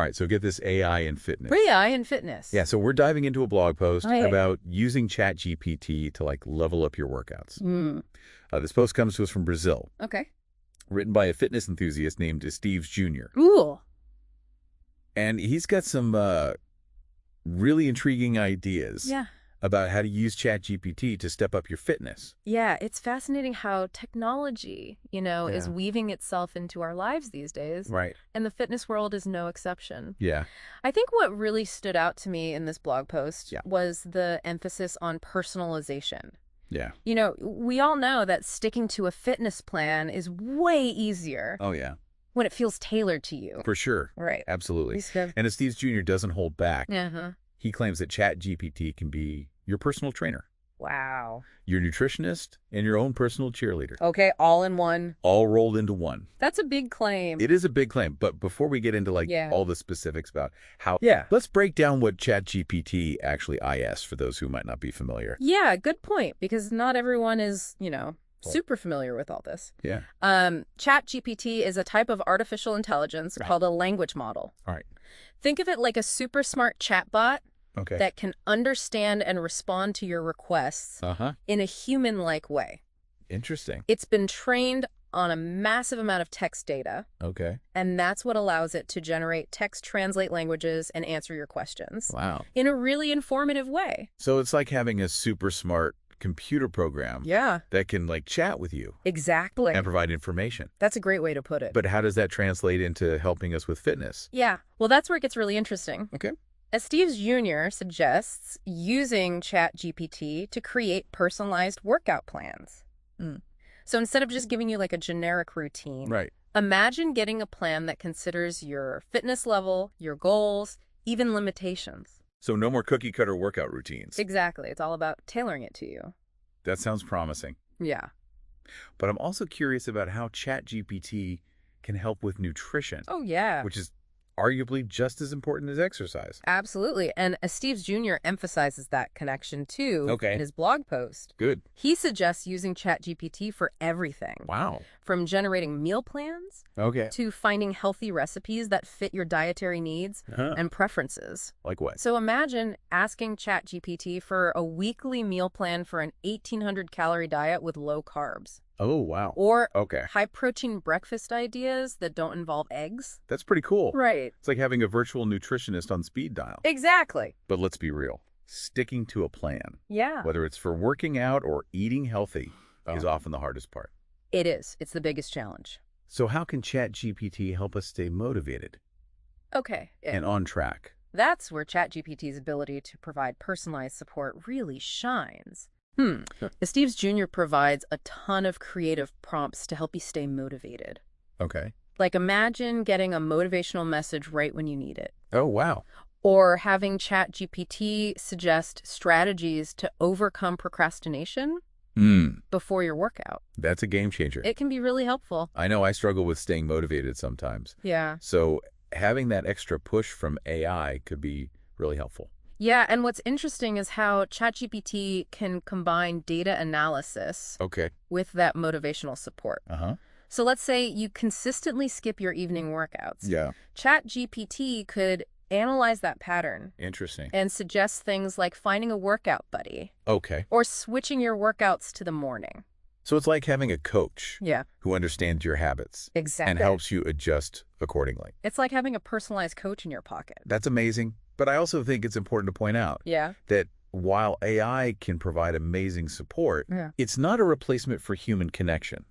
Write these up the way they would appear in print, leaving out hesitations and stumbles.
All right, so get this AI in fitness. AI and fitness. Yeah, so we're diving into a blog post Oh, yeah. about using ChatGPT to level up your workouts. This post comes to us from Brazil, Okay. written by a fitness enthusiast named Steve Jr. Ooh. And he's got some really intriguing ideas about how to use ChatGPT to step up your fitness. Yeah, it's fascinating how technology, is weaving itself into our lives these days. Right. And the fitness world is no exception. Yeah. I think what really stood out to me in this blog post was the emphasis on personalization. Yeah. We all know that sticking to a fitness plan is way easier. Oh, yeah. When it feels tailored to you. For sure. Right. Absolutely. And as Steve Jr. doesn't hold back, Uh-huh. he claims that ChatGPT can be your personal trainer, Wow. your nutritionist, and your own personal cheerleader. Okay, all in one. All rolled into one. That's a big claim. It is a big claim, but before we get into all the specifics about how, let's break down what ChatGPT actually is for those who might not be familiar. Yeah, good point, because not everyone is, super familiar with all this. Yeah. ChatGPT is a type of artificial intelligence called a language model. All right. Think of it like a super smart chatbot Okay. that can understand and respond to your requests in a human-like way. Interesting. It's been trained on a massive amount of text data. Okay. And that's what allows it to generate text, translate languages, and answer your questions. Wow. In a really informative way. So it's like having a super smart computer program that can chat with you. Exactly. And provide information. That's a great way to put it. But how does that translate into helping us with fitness? Yeah. Well, that's where it gets really interesting. Okay. As Steve Jr. suggests, using ChatGPT to create personalized workout plans. So instead of just giving you a generic routine, imagine getting a plan that considers your fitness level, your goals, even limitations. So no more cookie-cutter workout routines. Exactly. It's all about tailoring it to you. That sounds promising. Yeah. But I'm also curious about how ChatGPT can help with nutrition. Oh, yeah. Which is arguably just as important as exercise. Absolutely. And as Steve Jr. emphasizes that connection, too, in his blog post. Good. He suggests using ChatGPT for everything. Wow. From generating meal plans to finding healthy recipes that fit your dietary needs and preferences. Like what? So imagine asking ChatGPT for a weekly meal plan for an 1,800-calorie diet with low carbs. Oh, wow. Or high-protein breakfast ideas that don't involve eggs. That's pretty cool. Right. It's like having a virtual nutritionist on speed dial. Exactly. But let's be real. Sticking to a plan, Yeah. whether it's for working out or eating healthy, is often the hardest part. It is. It's the biggest challenge. So how can ChatGPT help us stay motivated Okay. and on track? That's where ChatGPT's ability to provide personalized support really shines. Steve Jr. provides a ton of creative prompts to help you stay motivated. Okay. Like imagine getting a motivational message right when you need it. Oh, wow. Or having ChatGPT suggest strategies to overcome procrastination before your workout. That's a game changer. It can be really helpful. I know I struggle with staying motivated sometimes. Yeah. So having that extra push from AI could be really helpful. Yeah, and what's interesting is how ChatGPT can combine data analysis with that motivational support. So let's say you consistently skip your evening workouts. Yeah. ChatGPT could analyze that pattern. Interesting. And suggest things like finding a workout buddy. Okay. Or switching your workouts to the morning. So it's like having a coach who understands your habits. Exactly. And helps you adjust accordingly. It's like having a personalized coach in your pocket. That's amazing. But I also think it's important to point out that while AI can provide amazing support, it's not a replacement for human connection.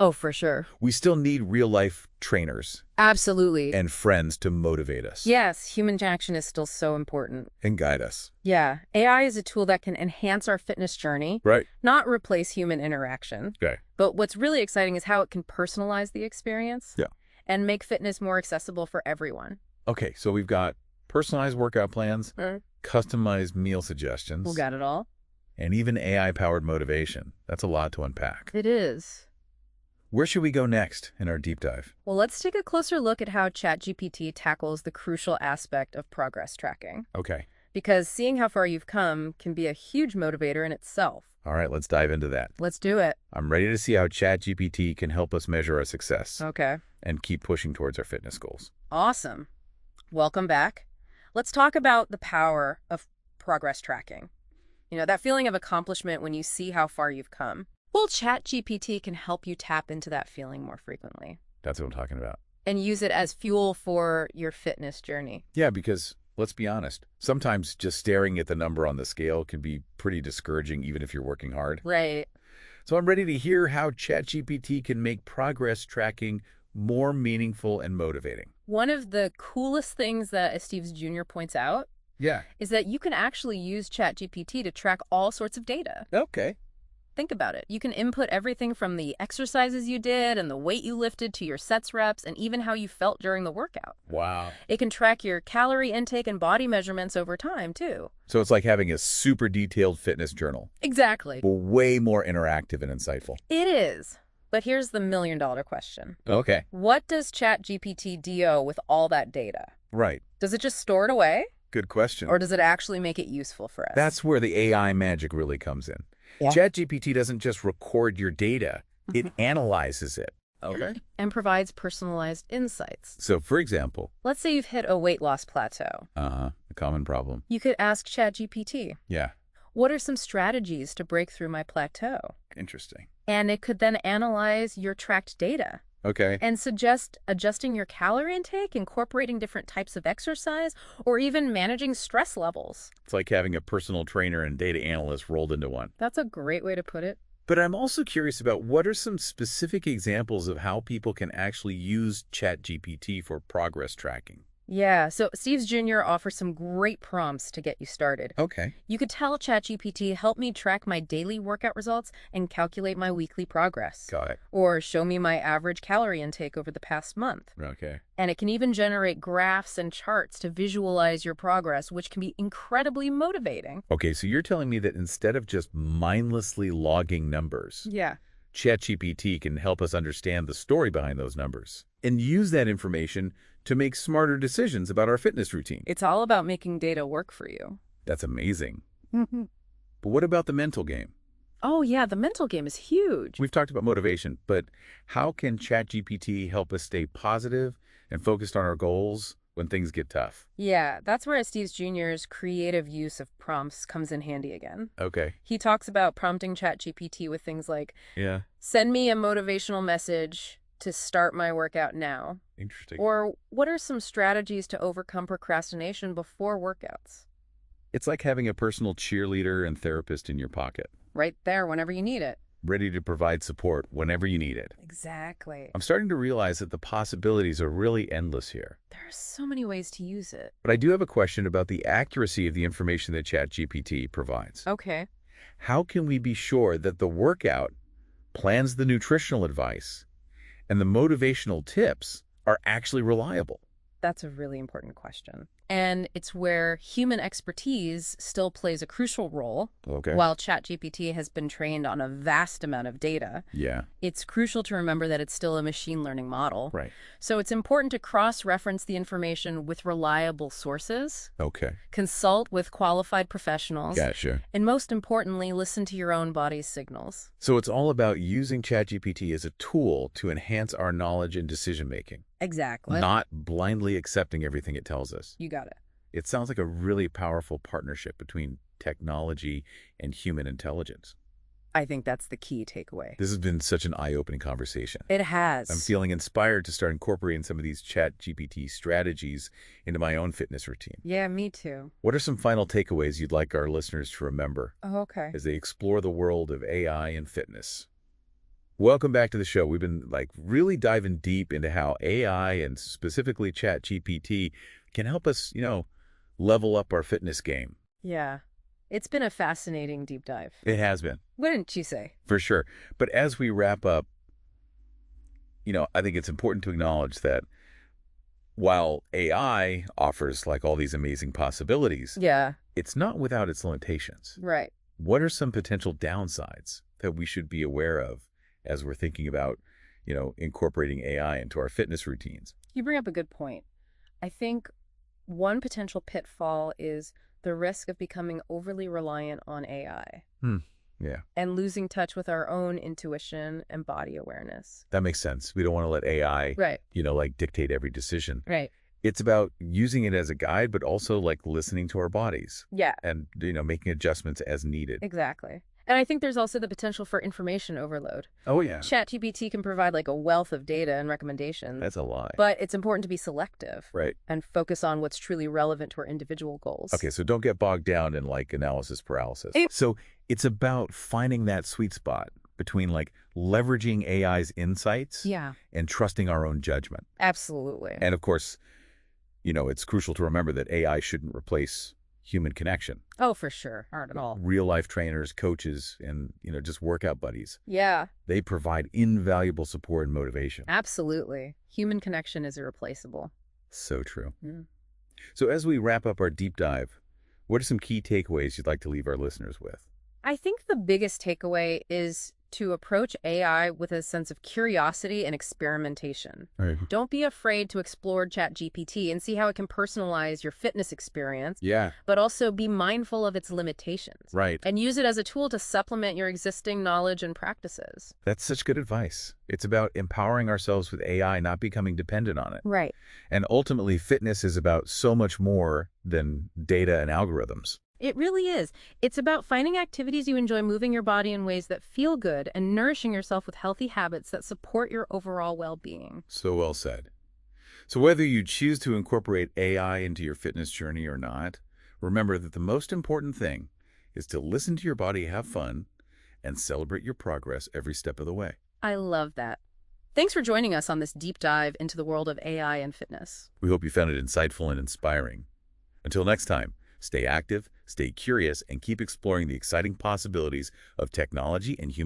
Oh, for sure. We still need real-life trainers. Absolutely. And friends to motivate us. Yes, human interaction is still so important. And guide us. Yeah. AI is a tool that can enhance our fitness journey. Right. Not replace human interaction. Okay. But what's really exciting is how it can personalize the experience. Yeah. And make fitness more accessible for everyone. Okay, so we've got personalized workout plans, customized meal suggestions. We got it all. And even AI-powered motivation. That's a lot to unpack. It is. Where should we go next in our deep dive? Well, let's take a closer look at how ChatGPT tackles the crucial aspect of progress tracking. Okay. Because seeing how far you've come can be a huge motivator in itself. All right, let's dive into that. Let's do it. I'm ready to see how ChatGPT can help us measure our success. Okay. And keep pushing towards our fitness goals. Awesome. Welcome back. Let's talk about the power of progress tracking. That feeling of accomplishment when you see how far you've come. Well, ChatGPT can help you tap into that feeling more frequently. That's what I'm talking about. And use it as fuel for your fitness journey. Yeah, because let's be honest, sometimes just staring at the number on the scale can be pretty discouraging even if you're working hard. Right. So I'm ready to hear how ChatGPT can make progress tracking more meaningful and motivating. One of the coolest things that Steve Jr. points out is that you can actually use ChatGPT to track all sorts of data. Okay. Think about it. You can input everything from the exercises you did and the weight you lifted to your sets reps and even how you felt during the workout. Wow. It can track your calorie intake and body measurements over time, too. So it's like having a super detailed fitness journal. Exactly. But way more interactive and insightful. It is. But here's the million-dollar question. Okay. What does ChatGPT do with all that data? Right. Does it just store it away? Good question. Or does it actually make it useful for us? That's where the AI magic really comes in. Yeah. ChatGPT doesn't just record your data, it analyzes it. Okay. And provides personalized insights. So, for example, let's say you've hit a weight loss plateau. A common problem. You could ask ChatGPT. Yeah. What are some strategies to break through my plateau? Interesting. And it could then analyze your tracked data. Okay. And suggest adjusting your calorie intake, incorporating different types of exercise, or even managing stress levels. It's like having a personal trainer and data analyst rolled into one. That's a great way to put it. But I'm also curious about what are some specific examples of how people can actually use ChatGPT for progress tracking? Yeah, so Steve Jr. offers some great prompts to get you started. Okay. You could tell ChatGPT, help me track my daily workout results and calculate my weekly progress. Got it. Or show me my average calorie intake over the past month. Okay. And it can even generate graphs and charts to visualize your progress, which can be incredibly motivating. Okay, so you're telling me that instead of just mindlessly logging numbers, ChatGPT can help us understand the story behind those numbers and use that information to make smarter decisions about our fitness routine. It's all about making data work for you. That's amazing. But what about the mental game? Oh, yeah, the mental game is huge. We've talked about motivation, but how can ChatGPT help us stay positive and focused on our goals when things get tough? Yeah, that's where Steve Jr.'s creative use of prompts comes in handy again. Okay. He talks about prompting ChatGPT with things like, send me a motivational message to start my workout now. Interesting. Or what are some strategies to overcome procrastination before workouts? It's like having a personal cheerleader and therapist in your pocket. Right there whenever you need it. Ready to provide support whenever you need it. Exactly. I'm starting to realize that the possibilities are really endless here. There are so many ways to use it. But I do have a question about the accuracy of the information that ChatGPT provides. Okay. How can we be sure that the workout plans, the nutritional advice, and the motivational tips are actually reliable? That's a really important question. And it's where human expertise still plays a crucial role. Okay. While ChatGPT has been trained on a vast amount of data, it's crucial to remember that it's still a machine learning model. Right. So it's important to cross-reference the information with reliable sources. Okay. Consult with qualified professionals. Gotcha. And most importantly, listen to your own body's signals. So it's all about using ChatGPT as a tool to enhance our knowledge and decision-making. Exactly. Not blindly accepting everything it tells us. You got it. It sounds like a really powerful partnership between technology and human intelligence. I think that's the key takeaway. This has been such an eye-opening conversation. It has. I'm feeling inspired to start incorporating some of these ChatGPT strategies into my own fitness routine. Yeah, me too. What are some final takeaways you'd like our listeners to remember as they explore the world of AI and fitness? Welcome back to the show. We've been really diving deep into how AI and specifically ChatGPT can help us, level up our fitness game. Yeah. It's been a fascinating deep dive. It has been. Wouldn't you say? For sure. But as we wrap up, I think it's important to acknowledge that while AI offers all these amazing possibilities, it's not without its limitations. Right. What are some potential downsides that we should be aware of as we're thinking about, incorporating AI into our fitness routines? You bring up a good point. I think one potential pitfall is the risk of becoming overly reliant on AI. Yeah. And losing touch with our own intuition and body awareness. That makes sense. We don't want to let AI, right. Dictate every decision. Right. It's about using it as a guide, but also like listening to our bodies Yeah, and, making adjustments as needed. exactly. And I think there's also the potential for information overload. Oh, yeah. ChatGPT can provide like a wealth of data and recommendations, That's a lie. but it's important to be selective Right. and focus on what's truly relevant to our individual goals. Okay, so don't get bogged down in like analysis paralysis. So it's about finding that sweet spot between like leveraging AI's insights Yeah, and trusting our own judgment. absolutely. And of course, it's crucial to remember that AI shouldn't replace human connection. Oh, for sure. Not at all. Real life trainers, coaches, and, just workout buddies. Yeah, They provide invaluable support and motivation. absolutely. Human connection is irreplaceable. So true. Mm. So as we wrap up our deep dive, what are some key takeaways you'd like to leave our listeners with? I think the biggest takeaway is to approach AI with a sense of curiosity and experimentation. Right. Don't be afraid to explore ChatGPT and see how it can personalize your fitness experience, Yeah. but also be mindful of its limitations. Right. And use it as a tool to supplement your existing knowledge and practices. That's such good advice. It's about empowering ourselves with AI, not becoming dependent on it. Right. And ultimately, fitness is about so much more than data and algorithms. It really is. It's about finding activities you enjoy, moving your body in ways that feel good, and nourishing yourself with healthy habits that support your overall well-being. So well said. So whether you choose to incorporate AI into your fitness journey or not, remember that the most important thing is to listen to your body, have fun, and celebrate your progress every step of the way. I love that. Thanks for joining us on this deep dive into the world of AI and fitness. We hope you found it insightful and inspiring. Until next time, stay active, stay curious, and keep exploring the exciting possibilities of technology and human